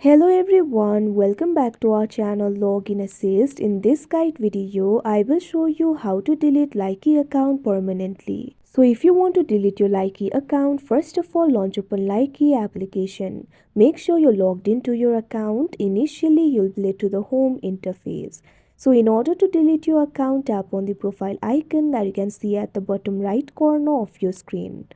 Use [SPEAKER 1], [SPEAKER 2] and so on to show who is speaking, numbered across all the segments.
[SPEAKER 1] Hello everyone, welcome back to our channel Login Assist. In this guide video, I will show you how to delete Likee account permanently. So if you want to delete your Likee account, first of all launch open Likee application. Make sure you're logged into your account. Initially, you'll be led to the home interface. So in order to delete your account, tap on the profile icon that you can see at the bottom right corner of your screen.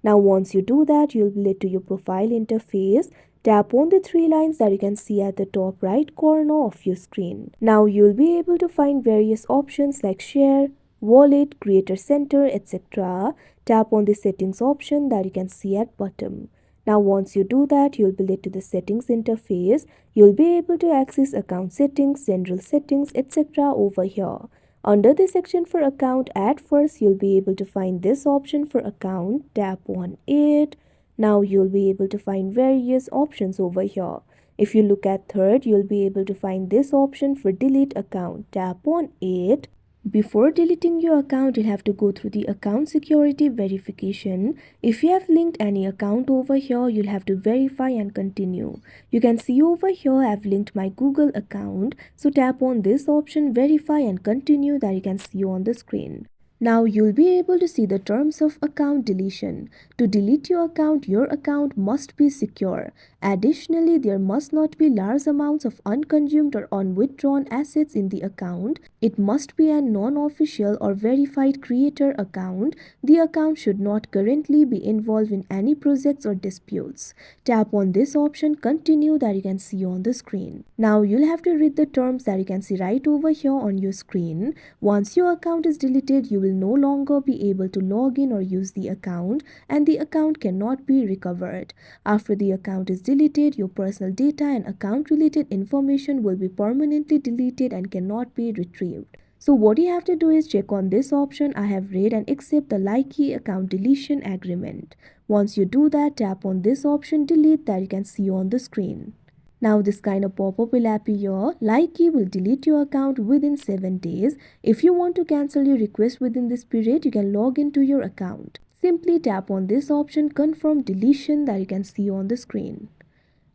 [SPEAKER 1] Now once you do that, you'll be led to your profile interface. Tap on the three lines that you can see at the top right corner of your screen. Now you'll be able to find various options like share, wallet, creator center, etc. Tap on the settings option that you can see at bottom. Now once you do that, you'll be led to the settings interface. You'll be able to access account settings, general settings, etc. over here. Under the section for account, at first you'll be able to find this option for account. Tap on it. Now you'll be able to find various options over here. If you look at third, you'll be able to find this option for delete account. Tap on it. Before deleting your account, you'll have to go through the account security verification. If you have linked any account over here, you'll have to verify and continue. You can see over here I've linked my Google account. So tap on this option, verify and continue, that you can see on the screen. Now you'll be able to see the terms of account deletion. To delete your account must be secure. Additionally, there must not be large amounts of unconsumed or unwithdrawn assets in the account. It must be a non-official or verified creator account. The account should not currently be involved in any projects or disputes. Tap on this option, continue, that you can see on the screen. Now you'll have to read the terms that you can see right over here on your screen. Once your account is deleted, you will no longer be able to log in or use the account, and the account cannot be recovered. After the account is deleted, your personal data and account related information will be permanently deleted and cannot be retrieved. So what you have to do is check on this option, I have read and accept the Likee account deletion agreement. Once you do that, tap on this option, delete, that you can see on the screen. Now this kind of pop-up will appear. Likee will delete your account within 7 days. If you want to cancel your request within this period, you can log into your account. Simply tap on this option, confirm deletion, that you can see on the screen.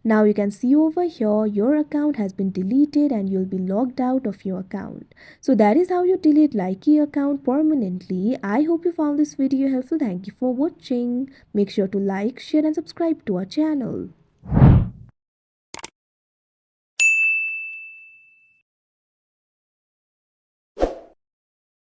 [SPEAKER 1] Now you can see over here your account has been deleted and you'll be logged out of your account. So that is how you delete Likee account permanently. I hope you found this video helpful. Thank you for watching. Make sure to like, share and subscribe to our channel.